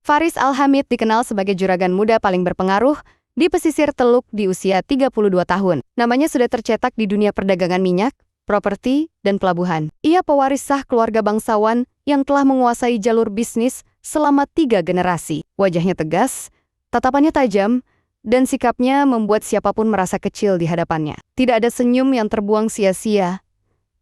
Faris Al-Hamid dikenal sebagai juragan muda paling berpengaruh di pesisir Teluk di usia 32 tahun. Namanya sudah tercetak di dunia perdagangan minyak, properti, dan pelabuhan. Ia pewaris sah keluarga bangsawan yang telah menguasai jalur bisnis selama 3 generasi. Wajahnya tegas, tatapannya tajam, dan sikapnya membuat siapapun merasa kecil di hadapannya. Tidak ada senyum yang terbuang sia-sia.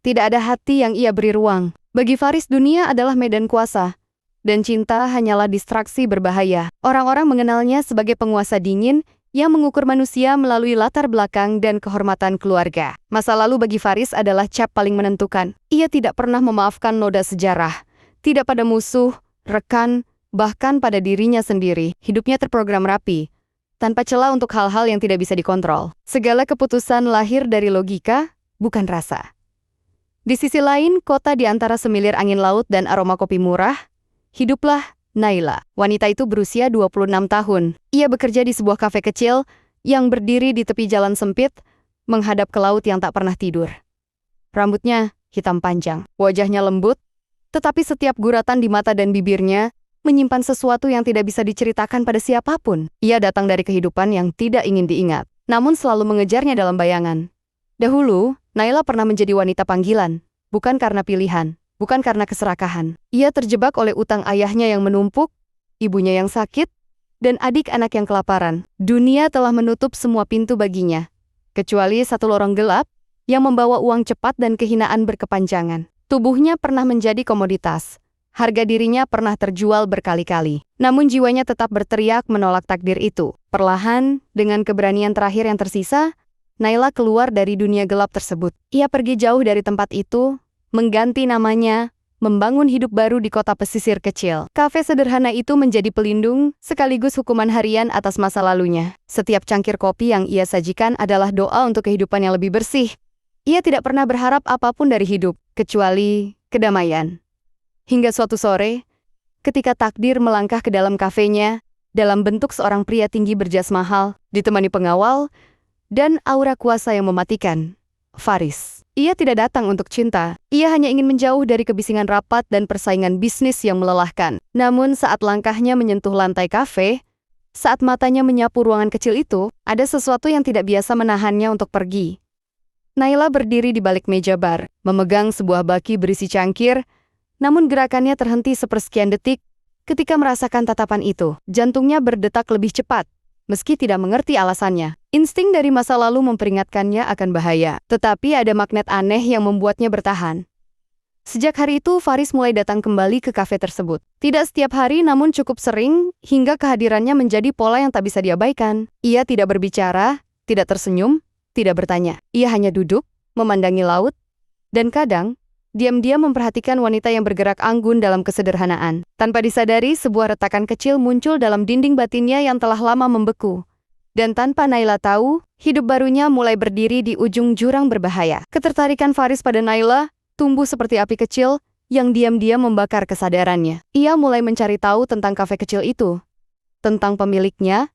Tidak ada hati yang ia beri ruang. Bagi Faris, dunia adalah medan kuasa, dan cinta hanyalah distraksi berbahaya. Orang-orang mengenalnya sebagai penguasa dingin yang mengukur manusia melalui latar belakang dan kehormatan keluarga. Masa lalu bagi Faris adalah cap paling menentukan. Ia tidak pernah memaafkan noda sejarah. Tidak pada musuh, rekan, bahkan pada dirinya sendiri. Hidupnya terprogram rapi, tanpa celah untuk hal-hal yang tidak bisa dikontrol. Segala keputusan lahir dari logika, bukan rasa. Di sisi lain, kota di antara semilir angin laut dan aroma kopi murah, hiduplah Naila. Wanita itu berusia 26 tahun. Ia bekerja di sebuah kafe kecil yang berdiri di tepi jalan sempit, menghadap ke laut yang tak pernah tidur. Rambutnya hitam panjang, wajahnya lembut, tetapi setiap guratan di mata dan bibirnya menyimpan sesuatu yang tidak bisa diceritakan pada siapapun. Ia datang dari kehidupan yang tidak ingin diingat, namun selalu mengejarnya dalam bayangan. Dahulu, Naila pernah menjadi wanita panggilan, bukan karena pilihan, bukan karena keserakahan. Ia terjebak oleh utang ayahnya yang menumpuk, ibunya yang sakit, dan adik-anak yang kelaparan. Dunia telah menutup semua pintu baginya, kecuali satu lorong gelap yang membawa uang cepat dan kehinaan berkepanjangan. Tubuhnya pernah menjadi komoditas. Harga dirinya pernah terjual berkali-kali. Namun jiwanya tetap berteriak menolak takdir itu. Perlahan, dengan keberanian terakhir yang tersisa, Naila keluar dari dunia gelap tersebut. Ia pergi jauh dari tempat itu, mengganti namanya, membangun hidup baru di kota pesisir kecil. Kafe sederhana itu menjadi pelindung, sekaligus hukuman harian atas masa lalunya. Setiap cangkir kopi yang ia sajikan adalah doa untuk kehidupan yang lebih bersih. Ia tidak pernah berharap apapun dari hidup, kecuali kedamaian. Hingga suatu sore, ketika takdir melangkah ke dalam kafenya, dalam bentuk seorang pria tinggi berjas mahal, ditemani pengawal, dan aura kuasa yang mematikan, Faris. Ia tidak datang untuk cinta, ia hanya ingin menjauh dari kebisingan rapat dan persaingan bisnis yang melelahkan. Namun saat langkahnya menyentuh lantai kafe, saat matanya menyapu ruangan kecil itu, ada sesuatu yang tidak biasa menahannya untuk pergi. Naila berdiri di balik meja bar, memegang sebuah baki berisi cangkir, namun gerakannya terhenti sepersekian detik ketika merasakan tatapan itu. Jantungnya berdetak lebih cepat, meski tidak mengerti alasannya. Insting dari masa lalu memperingatkannya akan bahaya, tetapi ada magnet aneh yang membuatnya bertahan. Sejak hari itu, Faris mulai datang kembali ke kafe tersebut. Tidak setiap hari, namun cukup sering, hingga kehadirannya menjadi pola yang tak bisa diabaikan. Ia tidak berbicara, tidak tersenyum, tidak bertanya. Ia hanya duduk, memandangi laut, dan kadang, diam-diam memperhatikan wanita yang bergerak anggun dalam kesederhanaan. Tanpa disadari, sebuah retakan kecil muncul dalam dinding batinnya yang telah lama membeku. Dan tanpa Naila tahu, hidup barunya mulai berdiri di ujung jurang berbahaya. Ketertarikan Faris pada Naila tumbuh seperti api kecil yang diam-diam membakar kesadarannya. Ia mulai mencari tahu tentang kafe kecil itu, tentang pemiliknya,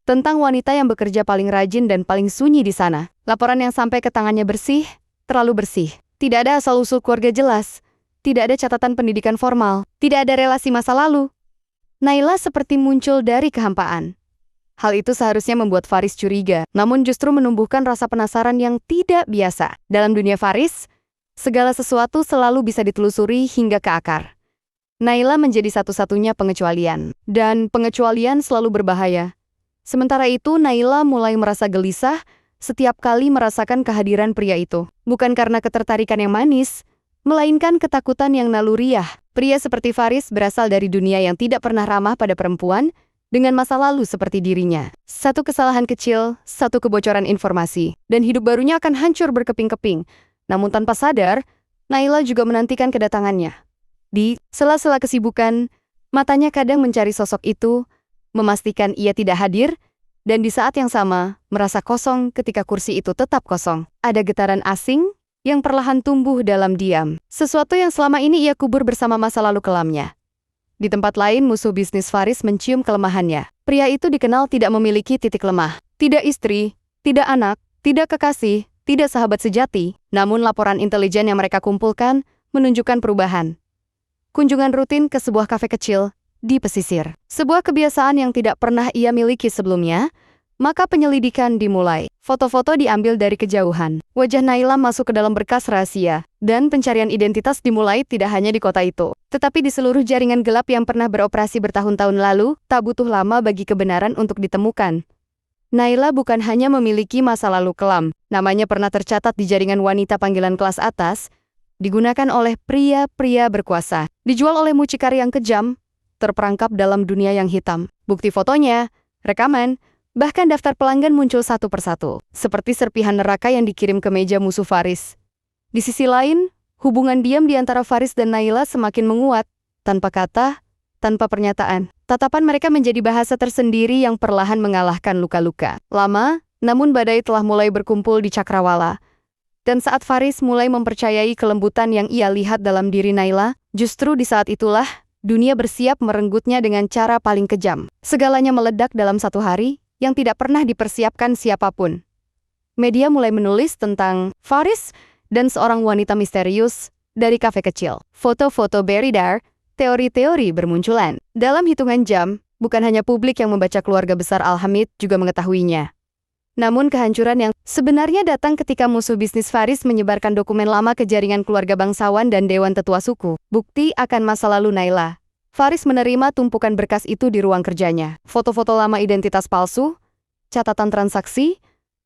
tentang wanita yang bekerja paling rajin dan paling sunyi di sana. Laporan yang sampai ke tangannya bersih, terlalu bersih. Tidak ada asal-usul keluarga jelas, tidak ada catatan pendidikan formal, tidak ada relasi masa lalu. Naila seperti muncul dari kehampaan. Hal itu seharusnya membuat Faris curiga, namun justru menumbuhkan rasa penasaran yang tidak biasa. Dalam dunia Faris, segala sesuatu selalu bisa ditelusuri hingga ke akar. Naila menjadi satu-satunya pengecualian, dan pengecualian selalu berbahaya. Sementara itu, Naila mulai merasa gelisah setiap kali merasakan kehadiran pria itu. Bukan karena ketertarikan yang manis, melainkan ketakutan yang naluriah. Pria seperti Faris berasal dari dunia yang tidak pernah ramah pada perempuan, dengan masa lalu seperti dirinya. Satu kesalahan kecil, satu kebocoran informasi, dan hidup barunya akan hancur berkeping-keping. Namun tanpa sadar, Naila juga menantikan kedatangannya. Di sela-sela kesibukan, matanya kadang mencari sosok itu, memastikan ia tidak hadir, dan di saat yang sama, merasa kosong ketika kursi itu tetap kosong. Ada getaran asing yang perlahan tumbuh dalam diam. Sesuatu yang selama ini ia kubur bersama masa lalu kelamnya. Di tempat lain, musuh bisnis Faris mencium kelemahannya. Pria itu dikenal tidak memiliki titik lemah. Tidak istri, tidak anak, tidak kekasih, tidak sahabat sejati. Namun laporan intelijen yang mereka kumpulkan menunjukkan perubahan. Kunjungan rutin ke sebuah kafe kecil, di pesisir. Sebuah kebiasaan yang tidak pernah ia miliki sebelumnya, maka penyelidikan dimulai. Foto-foto diambil dari kejauhan. Wajah Naila masuk ke dalam berkas rahasia, dan pencarian identitas dimulai tidak hanya di kota itu, tetapi di seluruh jaringan gelap yang pernah beroperasi bertahun-tahun lalu. Tak butuh lama bagi kebenaran untuk ditemukan. Naila bukan hanya memiliki masa lalu kelam, namanya pernah tercatat di jaringan wanita panggilan kelas atas, digunakan oleh pria-pria berkuasa, dijual oleh mucikari yang kejam, terperangkap dalam dunia yang hitam. Bukti fotonya, rekaman, bahkan daftar pelanggan muncul satu persatu, seperti serpihan neraka yang dikirim ke meja musuh Faris. Di sisi lain, hubungan diam di antara Faris dan Naila semakin menguat, tanpa kata, tanpa pernyataan. Tatapan mereka menjadi bahasa tersendiri yang perlahan mengalahkan luka-luka. Lama, namun badai telah mulai berkumpul di Cakrawala. Dan saat Faris mulai mempercayai kelembutan yang ia lihat dalam diri Naila, justru di saat itulah, dunia bersiap merenggutnya dengan cara paling kejam. Segalanya meledak dalam satu hari, yang tidak pernah dipersiapkan siapapun. Media mulai menulis tentang Faris dan seorang wanita misterius dari kafe kecil. Foto-foto beredar, teori-teori bermunculan. Dalam hitungan jam, bukan hanya publik yang membaca keluarga besar Al-Hamid juga mengetahuinya. Namun kehancuran yang sebenarnya datang ketika musuh bisnis Faris menyebarkan dokumen lama ke jaringan keluarga bangsawan dan dewan tetua suku. Bukti akan masa lalu Naila. Faris menerima tumpukan berkas itu di ruang kerjanya. Foto-foto lama identitas palsu, catatan transaksi,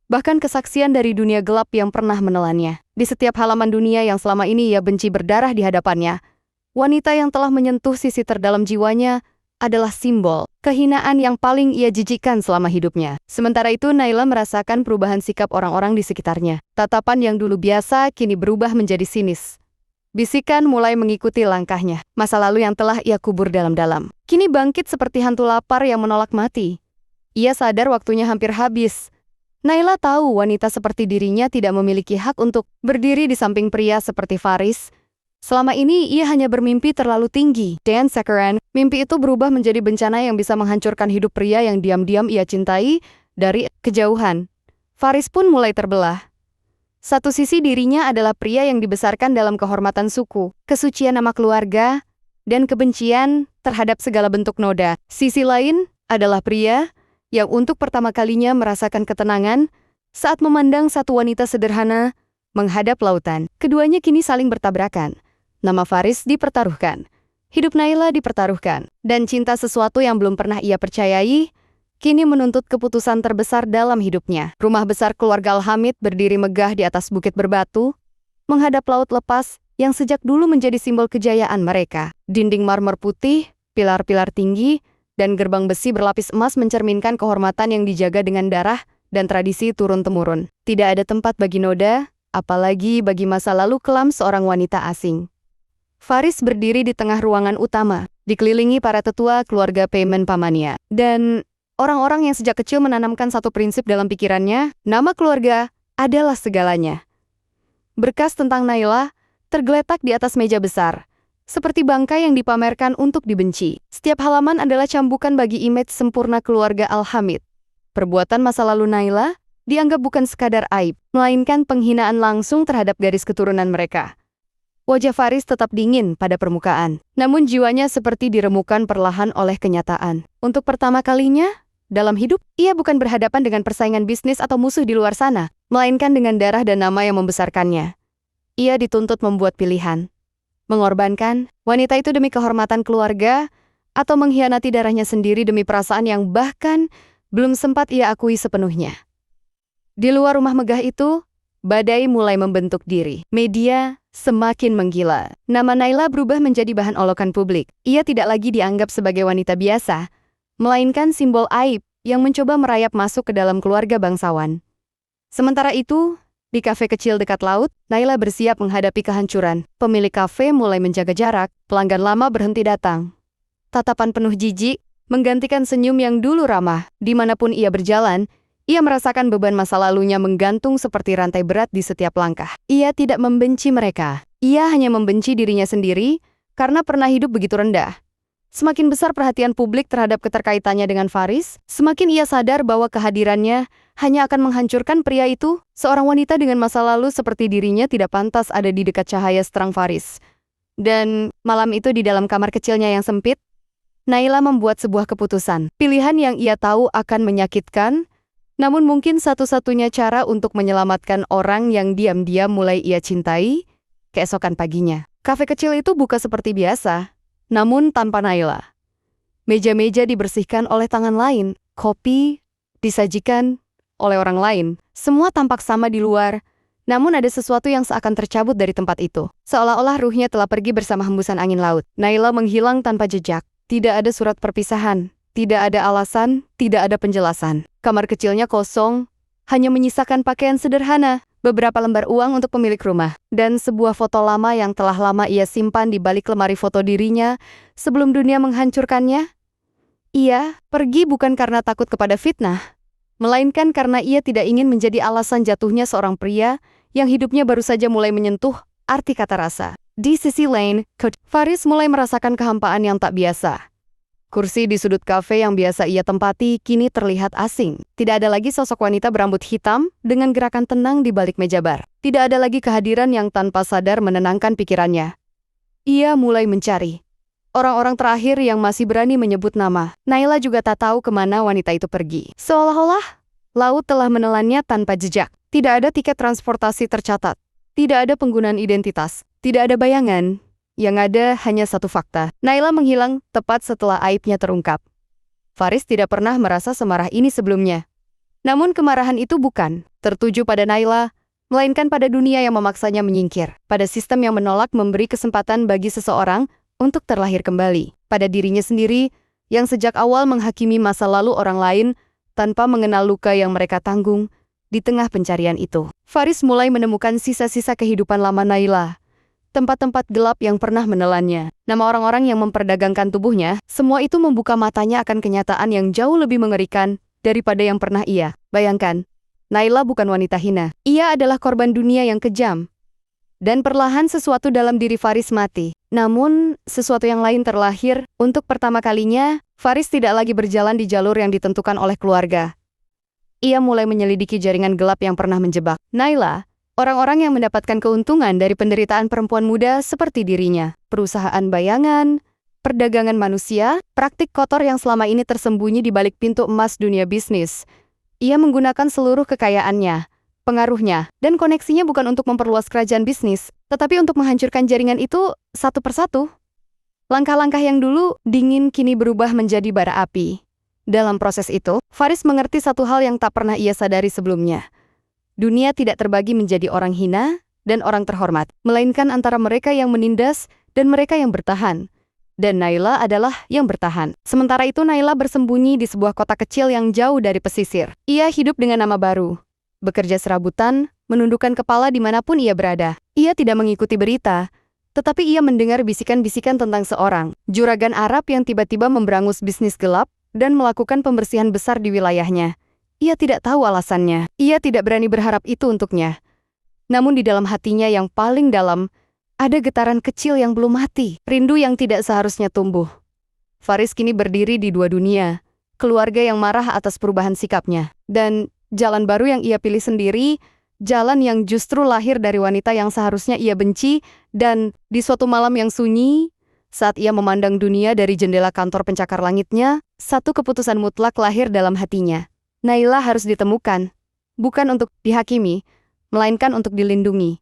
bahkan kesaksian dari dunia gelap yang pernah menelannya. Di setiap halaman dunia yang selama ini ia benci berdarah di hadapannya, wanita yang telah menyentuh sisi terdalam jiwanya adalah simbol kehinaan yang paling ia jijikkan selama hidupnya. Sementara itu Naila merasakan perubahan sikap orang-orang di sekitarnya. Tatapan yang dulu biasa kini berubah menjadi sinis. Bisikan mulai mengikuti langkahnya. Masa lalu yang telah ia kubur dalam-dalam kini bangkit seperti hantu lapar yang menolak mati. Ia sadar waktunya hampir habis. Naila tahu wanita seperti dirinya tidak memiliki hak untuk berdiri di samping pria seperti Faris. Selama ini ia hanya bermimpi terlalu tinggi. Dan sekarang, mimpi itu berubah menjadi bencana yang bisa menghancurkan hidup pria yang diam-diam ia cintai dari kejauhan. Faris pun mulai terbelah. Satu sisi dirinya adalah pria yang dibesarkan dalam kehormatan suku, kesucian nama keluarga, dan kebencian terhadap segala bentuk noda. Sisi lain adalah pria yang untuk pertama kalinya merasakan ketenangan saat memandang satu wanita sederhana menghadap lautan. Keduanya kini saling bertabrakan. Nama Faris dipertaruhkan, hidup Naila dipertaruhkan, dan cinta sesuatu yang belum pernah ia percayai, kini menuntut keputusan terbesar dalam hidupnya. Rumah besar keluarga Al-Hamid berdiri megah di atas bukit berbatu, menghadap laut lepas yang sejak dulu menjadi simbol kejayaan mereka. Dinding marmer putih, pilar-pilar tinggi, dan gerbang besi berlapis emas mencerminkan kehormatan yang dijaga dengan darah dan tradisi turun-temurun. Tidak ada tempat bagi noda, apalagi bagi masa lalu kelam seorang wanita asing. Faris berdiri di tengah ruangan utama, dikelilingi para tetua keluarga Payman pamannya, dan orang-orang yang sejak kecil menanamkan satu prinsip dalam pikirannya, nama keluarga adalah segalanya. Berkas tentang Naila tergeletak di atas meja besar, seperti bangkai yang dipamerkan untuk dibenci. Setiap halaman adalah cambukan bagi image sempurna keluarga Al-Hamid. Perbuatan masa lalu Naila dianggap bukan sekadar aib, melainkan penghinaan langsung terhadap garis keturunan mereka. Wajah Faris tetap dingin pada permukaan, namun jiwanya seperti diremukan perlahan oleh kenyataan. Untuk pertama kalinya dalam hidup, ia bukan berhadapan dengan persaingan bisnis atau musuh di luar sana, melainkan dengan darah dan nama yang membesarkannya. Ia dituntut membuat pilihan. Mengorbankan wanita itu demi kehormatan keluarga, atau mengkhianati darahnya sendiri demi perasaan yang bahkan belum sempat ia akui sepenuhnya. Di luar rumah megah itu, badai mulai membentuk diri. Media semakin menggila. Nama Naila berubah menjadi bahan olokan publik. Ia tidak lagi dianggap sebagai wanita biasa, melainkan simbol aib yang mencoba merayap masuk ke dalam keluarga bangsawan. Sementara itu, di kafe kecil dekat laut, Naila bersiap menghadapi kehancuran. Pemilik kafe mulai menjaga jarak, pelanggan lama berhenti datang. Tatapan penuh jijik menggantikan senyum yang dulu ramah. Dimanapun ia berjalan, ia merasakan beban masa lalunya menggantung seperti rantai berat di setiap langkah. Ia tidak membenci mereka. Ia hanya membenci dirinya sendiri karena pernah hidup begitu rendah. Semakin besar perhatian publik terhadap keterkaitannya dengan Faris, semakin ia sadar bahwa kehadirannya hanya akan menghancurkan pria itu. Seorang wanita dengan masa lalu seperti dirinya tidak pantas ada di dekat cahaya seterang Faris. Dan malam itu di dalam kamar kecilnya yang sempit, Naila membuat sebuah keputusan. Pilihan yang ia tahu akan menyakitkan, namun mungkin satu-satunya cara untuk menyelamatkan orang yang diam-diam mulai ia cintai. Keesokan paginya, kafe kecil itu buka seperti biasa, namun tanpa Naila. Meja-meja dibersihkan oleh tangan lain, kopi disajikan oleh orang lain. Semua tampak sama di luar, namun ada sesuatu yang seakan tercabut dari tempat itu. Seolah-olah ruhnya telah pergi bersama hembusan angin laut. Naila menghilang tanpa jejak. Tidak ada surat perpisahan, tidak ada alasan, tidak ada penjelasan. Kamar kecilnya kosong, hanya menyisakan pakaian sederhana, beberapa lembar uang untuk pemilik rumah, dan sebuah foto lama yang telah lama ia simpan di balik lemari foto dirinya sebelum dunia menghancurkannya. Ia pergi bukan karena takut kepada fitnah, melainkan karena ia tidak ingin menjadi alasan jatuhnya seorang pria yang hidupnya baru saja mulai menyentuh arti kata rasa. Di sisi lain, Faris mulai merasakan kehampaan yang tak biasa. Kursi di sudut kafe yang biasa ia tempati kini terlihat asing. Tidak ada lagi sosok wanita berambut hitam dengan gerakan tenang di balik meja bar. Tidak ada lagi kehadiran yang tanpa sadar menenangkan pikirannya. Ia mulai mencari orang-orang terakhir yang masih berani menyebut nama. Naila juga tak tahu kemana wanita itu pergi. Seolah-olah laut telah menelannya tanpa jejak. Tidak ada tiket transportasi tercatat. Tidak ada penggunaan identitas. Tidak ada bayangan. Yang ada hanya satu fakta. Naila menghilang tepat setelah aibnya terungkap. Faris tidak pernah merasa semarah ini sebelumnya. Namun kemarahan itu bukan tertuju pada Naila, melainkan pada dunia yang memaksanya menyingkir. Pada sistem yang menolak memberi kesempatan bagi seseorang untuk terlahir kembali. Pada dirinya sendiri yang sejak awal menghakimi masa lalu orang lain tanpa mengenal luka yang mereka tanggung. Di tengah pencarian itu, Faris mulai menemukan sisa-sisa kehidupan lama Naila. Tempat-tempat gelap yang pernah menelannya. Nama orang-orang yang memperdagangkan tubuhnya, semua itu membuka matanya akan kenyataan yang jauh lebih mengerikan daripada yang pernah ia bayangkan. Naila bukan wanita hina. Ia adalah korban dunia yang kejam. Dan perlahan sesuatu dalam diri Faris mati. Namun, sesuatu yang lain terlahir. Untuk pertama kalinya, Faris tidak lagi berjalan di jalur yang ditentukan oleh keluarga. Ia mulai menyelidiki jaringan gelap yang pernah menjebak Naila. Orang-orang yang mendapatkan keuntungan dari penderitaan perempuan muda seperti dirinya. Perusahaan bayangan, perdagangan manusia, praktik kotor yang selama ini tersembunyi di balik pintu emas dunia bisnis. Ia menggunakan seluruh kekayaannya, pengaruhnya, dan koneksinya bukan untuk memperluas kerajaan bisnis, tetapi untuk menghancurkan jaringan itu satu persatu. Langkah-langkah yang dulu dingin kini berubah menjadi bara api. Dalam proses itu, Faris mengerti satu hal yang tak pernah ia sadari sebelumnya. Dunia tidak terbagi menjadi orang hina dan orang terhormat, melainkan antara mereka yang menindas dan mereka yang bertahan. Dan Naila adalah yang bertahan. Sementara itu Naila bersembunyi di sebuah kota kecil yang jauh dari pesisir. Ia hidup dengan nama baru, bekerja serabutan, menundukkan kepala dimanapun ia berada. Ia tidak mengikuti berita, tetapi ia mendengar bisikan-bisikan tentang seorang juragan Arab yang tiba-tiba memberangus bisnis gelap dan melakukan pembersihan besar di wilayahnya. Ia tidak tahu alasannya. Ia tidak berani berharap itu untuknya. Namun di dalam hatinya yang paling dalam, ada getaran kecil yang belum mati, rindu yang tidak seharusnya tumbuh. Faris kini berdiri di dua dunia, keluarga yang marah atas perubahan sikapnya, dan jalan baru yang ia pilih sendiri, jalan yang justru lahir dari wanita yang seharusnya ia benci, dan di suatu malam yang sunyi, saat ia memandang dunia dari jendela kantor pencakar langitnya, satu keputusan mutlak lahir dalam hatinya. Naila harus ditemukan, bukan untuk dihakimi, melainkan untuk dilindungi.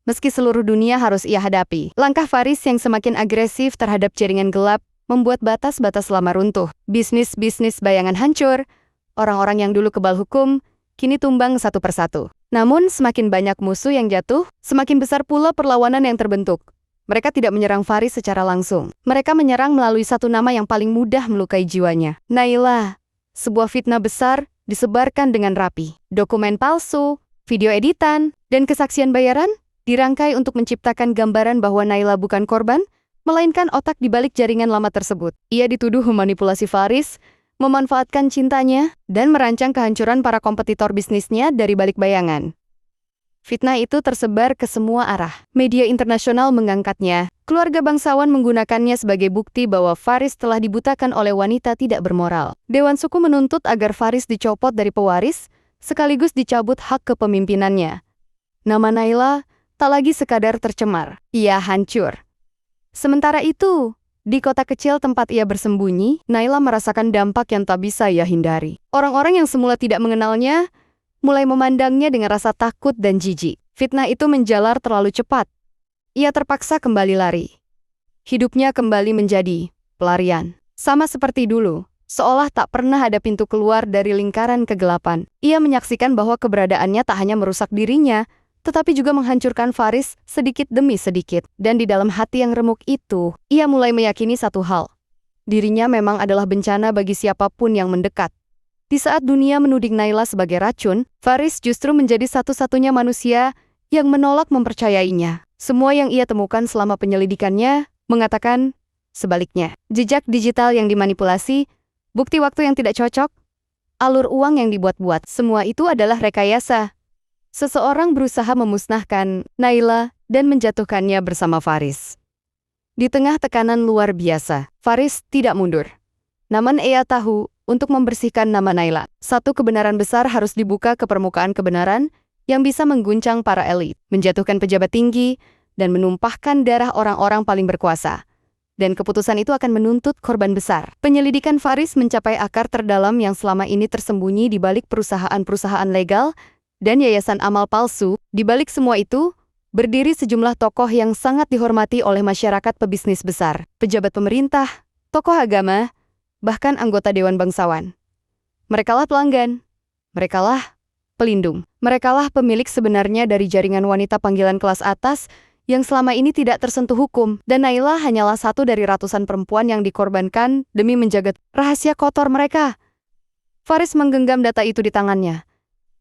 Meski seluruh dunia harus ia hadapi, langkah Faris yang semakin agresif terhadap jaringan gelap membuat batas-batas lama runtuh. Bisnis-bisnis bayangan hancur, orang-orang yang dulu kebal hukum, kini tumbang satu persatu. Namun semakin banyak musuh yang jatuh, semakin besar pula perlawanan yang terbentuk. Mereka tidak menyerang Faris secara langsung. Mereka menyerang melalui satu nama yang paling mudah melukai jiwanya. Naila. Sebuah fitnah besar disebarkan dengan rapi. Dokumen palsu, video editan, dan kesaksian bayaran dirangkai untuk menciptakan gambaran bahwa Naila bukan korban, melainkan otak di balik jaringan lama tersebut. Ia dituduh memanipulasi Faris, memanfaatkan cintanya, dan merancang kehancuran para kompetitor bisnisnya dari balik bayangan. Fitnah itu tersebar ke semua arah. Media internasional mengangkatnya. Keluarga bangsawan menggunakannya sebagai bukti bahwa Faris telah dibutakan oleh wanita tidak bermoral. Dewan suku menuntut agar Faris dicopot dari pewaris, sekaligus dicabut hak kepemimpinannya. Nama Naila tak lagi sekadar tercemar. Ia hancur. Sementara itu, Di kota kecil tempat ia bersembunyi, Naila merasakan dampak yang tak bisa ia hindari. Orang-orang yang semula tidak mengenalnya, mulai memandangnya dengan rasa takut dan jijik. Fitnah itu menjalar terlalu cepat. Ia terpaksa kembali lari. Hidupnya kembali menjadi pelarian. Sama seperti dulu, seolah tak pernah ada pintu keluar dari lingkaran kegelapan. Ia menyaksikan bahwa keberadaannya tak hanya merusak dirinya, tetapi juga menghancurkan Faris sedikit demi sedikit. Dan di dalam hati yang remuk itu, ia mulai meyakini satu hal. Dirinya memang adalah bencana bagi siapapun yang mendekat. Di saat dunia menuding Naila sebagai racun, Faris justru menjadi satu-satunya manusia yang menolak mempercayainya. Semua yang ia temukan selama penyelidikannya mengatakan sebaliknya. Jejak digital yang dimanipulasi, bukti waktu yang tidak cocok, alur uang yang dibuat-buat, semua itu adalah rekayasa. Seseorang berusaha memusnahkan Naila dan menjatuhkannya bersama Faris. Di tengah tekanan luar biasa, Faris tidak mundur. Namun ia tahu, untuk membersihkan nama Naila, satu kebenaran besar harus dibuka ke permukaan kebenaran yang bisa mengguncang para elit, menjatuhkan pejabat tinggi, dan menumpahkan darah orang-orang paling berkuasa. Dan keputusan itu akan menuntut korban besar. Penyelidikan Faris mencapai akar terdalam yang selama ini tersembunyi di balik perusahaan-perusahaan legal dan yayasan amal palsu. Di balik semua itu, berdiri sejumlah tokoh yang sangat dihormati oleh masyarakat pebisnis besar, pejabat pemerintah, tokoh agama, bahkan anggota Dewan Bangsawan. Merekalah pelanggan, merekalah pelindung, merekalah pemilik sebenarnya dari jaringan wanita panggilan kelas atas yang selama ini tidak tersentuh hukum, dan Naila hanyalah satu dari ratusan perempuan yang dikorbankan demi menjaga rahasia kotor mereka. Faris menggenggam data itu di tangannya,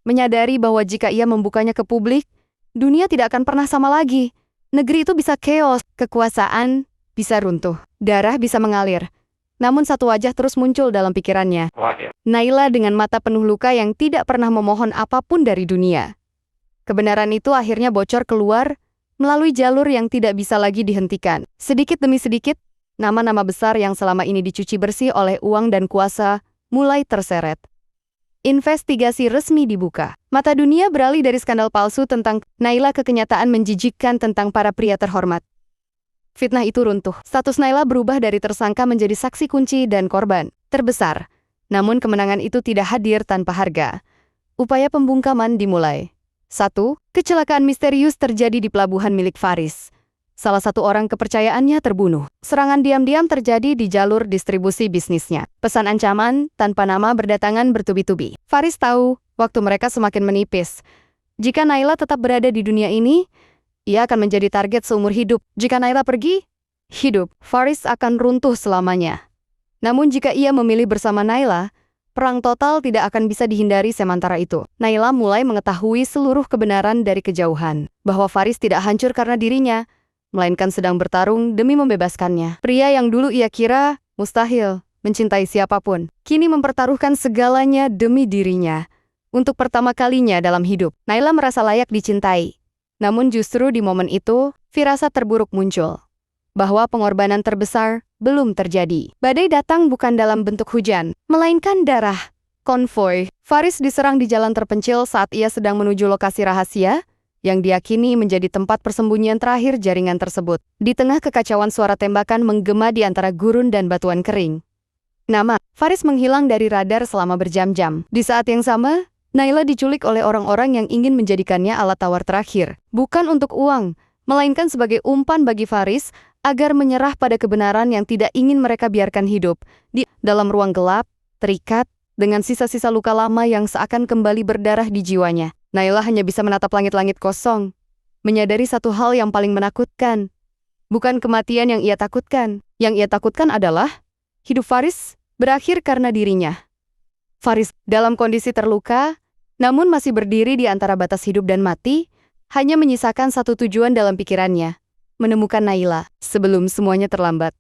menyadari bahwa jika ia membukanya ke publik, dunia tidak akan pernah sama lagi. Negeri itu bisa chaos, kekuasaan bisa runtuh, darah bisa mengalir. Namun satu wajah terus muncul dalam pikirannya. Naila dengan mata penuh luka yang tidak pernah memohon apapun dari dunia. Kebenaran itu akhirnya bocor keluar melalui jalur yang tidak bisa lagi dihentikan. Sedikit demi sedikit, nama-nama besar yang selama ini dicuci bersih oleh uang dan kuasa mulai terseret. Investigasi resmi dibuka. Mata dunia beralih dari skandal palsu tentang Naila ke kenyataan menjijikkan tentang para pria terhormat. Fitnah itu runtuh. Status Naila berubah dari tersangka menjadi saksi kunci dan korban terbesar. Namun kemenangan itu tidak hadir tanpa harga. Upaya pembungkaman dimulai. 1. Kecelakaan misterius terjadi di pelabuhan milik Faris. Salah satu orang kepercayaannya terbunuh. Serangan diam-diam terjadi di jalur distribusi bisnisnya. Pesan ancaman tanpa nama berdatangan bertubi-tubi. Faris tahu waktu mereka semakin menipis. Jika Naila tetap berada di dunia ini, ia akan menjadi target seumur hidup. Jika Naila pergi, hidup Faris akan runtuh selamanya. Namun jika ia memilih bersama Naila, perang total tidak akan bisa dihindari sementara itu. Naila mulai mengetahui seluruh kebenaran dari kejauhan, bahwa Faris tidak hancur karena dirinya, melainkan sedang bertarung demi membebaskannya. Pria yang dulu ia kira mustahil mencintai siapapun, kini mempertaruhkan segalanya demi dirinya. Untuk pertama kalinya dalam hidup, Naila merasa layak dicintai. Namun justru di momen itu, firasat terburuk muncul, bahwa pengorbanan terbesar belum terjadi. Badai datang bukan dalam bentuk hujan, melainkan darah. Konvoi Faris diserang di jalan terpencil saat ia sedang menuju lokasi rahasia, yang diyakini menjadi tempat persembunyian terakhir jaringan tersebut. Di tengah kekacauan suara tembakan menggema di antara gurun dan batuan kering. Faris menghilang dari radar selama berjam-jam. Di saat yang sama, Naila diculik oleh orang-orang yang ingin menjadikannya alat tawar terakhir. Bukan untuk uang, melainkan sebagai umpan bagi Faris agar menyerah pada kebenaran yang tidak ingin mereka biarkan hidup. Di dalam ruang gelap, terikat dengan sisa-sisa luka lama yang seakan kembali berdarah di jiwanya. Naila hanya bisa menatap langit-langit kosong, menyadari satu hal yang paling menakutkan. Bukan kematian yang ia takutkan. Yang ia takutkan adalah hidup Faris berakhir karena dirinya. Faris dalam kondisi terluka, namun masih berdiri di antara batas hidup dan mati, hanya menyisakan satu tujuan dalam pikirannya, menemukan Naila sebelum semuanya terlambat.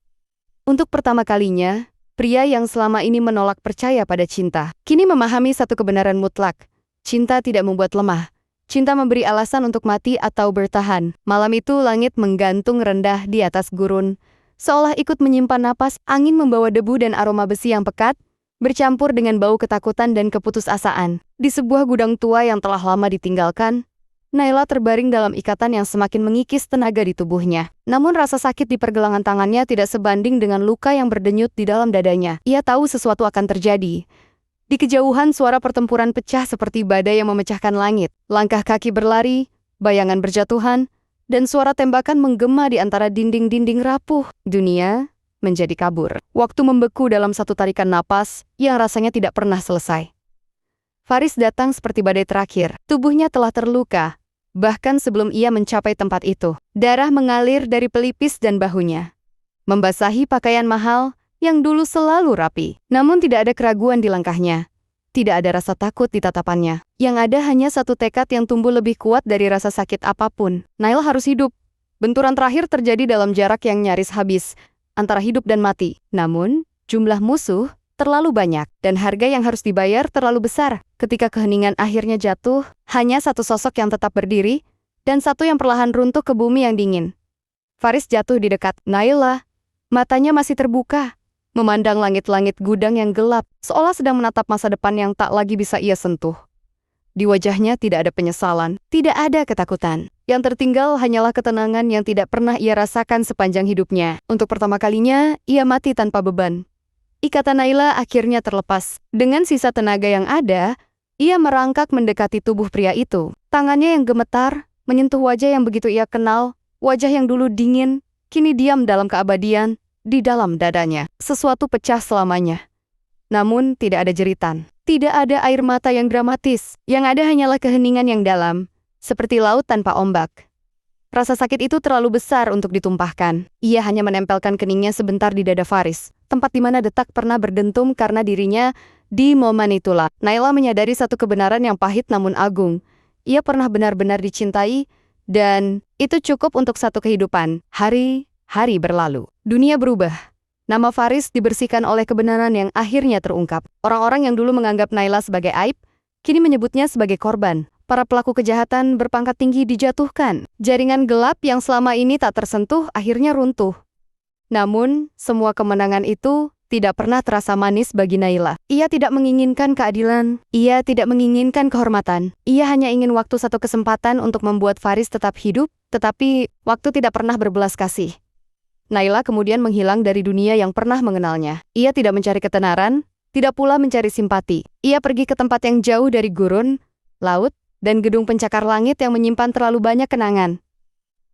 Untuk pertama kalinya, pria yang selama ini menolak percaya pada cinta, kini memahami satu kebenaran mutlak. Cinta tidak membuat lemah. Cinta memberi alasan untuk mati atau bertahan. Malam itu langit menggantung rendah di atas gurun, seolah ikut menyimpan napas. Angin membawa debu dan aroma besi yang pekat, bercampur dengan bau ketakutan dan keputusasaan. Di sebuah gudang tua yang telah lama ditinggalkan, Naila terbaring dalam ikatan yang semakin mengikis tenaga di tubuhnya. Namun rasa sakit di pergelangan tangannya tidak sebanding dengan luka yang berdenyut di dalam dadanya. Ia tahu sesuatu akan terjadi. Di kejauhan suara pertempuran pecah seperti badai yang memecahkan langit. Langkah kaki berlari, bayangan berjatuhan, dan suara tembakan menggema di antara dinding-dinding rapuh. Dunia menjadi kabur. Waktu membeku dalam satu tarikan napas yang rasanya tidak pernah selesai. Faris datang seperti badai terakhir. Tubuhnya telah terluka, bahkan sebelum ia mencapai tempat itu. Darah mengalir dari pelipis dan bahunya, membasahi pakaian mahal yang dulu selalu rapi. Namun tidak ada keraguan di langkahnya. Tidak ada rasa takut di tatapannya. Yang ada hanya satu tekad yang tumbuh lebih kuat dari rasa sakit apapun. Naila harus hidup. Benturan terakhir terjadi dalam jarak yang nyaris habis, antara hidup dan mati. Namun, jumlah musuh terlalu banyak, dan harga yang harus dibayar terlalu besar. Ketika keheningan akhirnya jatuh, hanya satu sosok yang tetap berdiri, dan satu yang perlahan runtuh ke bumi yang dingin. Faris jatuh di dekat Naila. Matanya masih terbuka, memandang langit-langit gudang yang gelap, seolah sedang menatap masa depan yang tak lagi bisa ia sentuh. Di wajahnya tidak ada penyesalan, tidak ada ketakutan. Yang tertinggal hanyalah ketenangan yang tidak pernah ia rasakan sepanjang hidupnya. Untuk pertama kalinya, ia mati tanpa beban. Ikatan Naila akhirnya terlepas. Dengan sisa tenaga yang ada, ia merangkak mendekati tubuh pria itu. Tangannya yang gemetar menyentuh wajah yang begitu ia kenal, wajah yang dulu dingin, kini diam dalam keabadian di dalam dadanya. Sesuatu pecah selamanya. Namun tidak ada jeritan, tidak ada air mata yang dramatis. Yang ada hanyalah keheningan yang dalam, seperti laut tanpa ombak. Rasa sakit itu terlalu besar untuk ditumpahkan. Ia hanya menempelkan keningnya sebentar di dada Faris, tempat di mana detak pernah berdentum karena dirinya. Di momen itulah, Naila menyadari satu kebenaran yang pahit namun agung. Ia pernah benar-benar dicintai, dan itu cukup untuk satu kehidupan. Hari berlalu. Dunia berubah. Nama Faris dibersihkan oleh kebenaran yang akhirnya terungkap. Orang-orang yang dulu menganggap Naila sebagai aib, kini menyebutnya sebagai korban. Para pelaku kejahatan berpangkat tinggi dijatuhkan. Jaringan gelap yang selama ini tak tersentuh akhirnya runtuh. Namun, semua kemenangan itu tidak pernah terasa manis bagi Naila. Ia tidak menginginkan keadilan, ia tidak menginginkan kehormatan. Ia hanya ingin waktu satu kesempatan untuk membuat Faris tetap hidup, tetapi waktu tidak pernah berbelas kasih. Naila kemudian menghilang dari dunia yang pernah mengenalnya. Ia tidak mencari ketenaran, tidak pula mencari simpati. Ia pergi ke tempat yang jauh dari gurun, laut, dan gedung pencakar langit yang menyimpan terlalu banyak kenangan.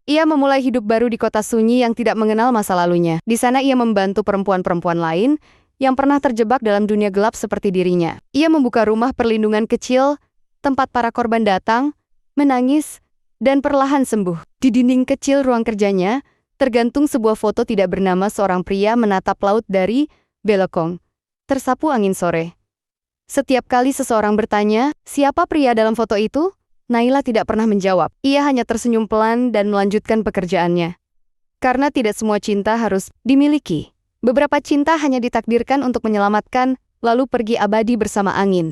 Ia memulai hidup baru di kota sunyi yang tidak mengenal masa lalunya. Di sana ia membantu perempuan-perempuan lain yang pernah terjebak dalam dunia gelap seperti dirinya. Ia membuka rumah perlindungan kecil, tempat para korban datang, menangis, dan perlahan sembuh. Di dinding kecil ruang kerjanya, tergantung sebuah foto tidak bernama seorang pria menatap laut dari balkon, tersapu angin sore. Setiap kali seseorang bertanya, siapa pria dalam foto itu? Naila tidak pernah menjawab. Ia hanya tersenyum pelan dan melanjutkan pekerjaannya. Karena tidak semua cinta harus dimiliki. Beberapa cinta hanya ditakdirkan untuk menyelamatkan, lalu pergi abadi bersama angin.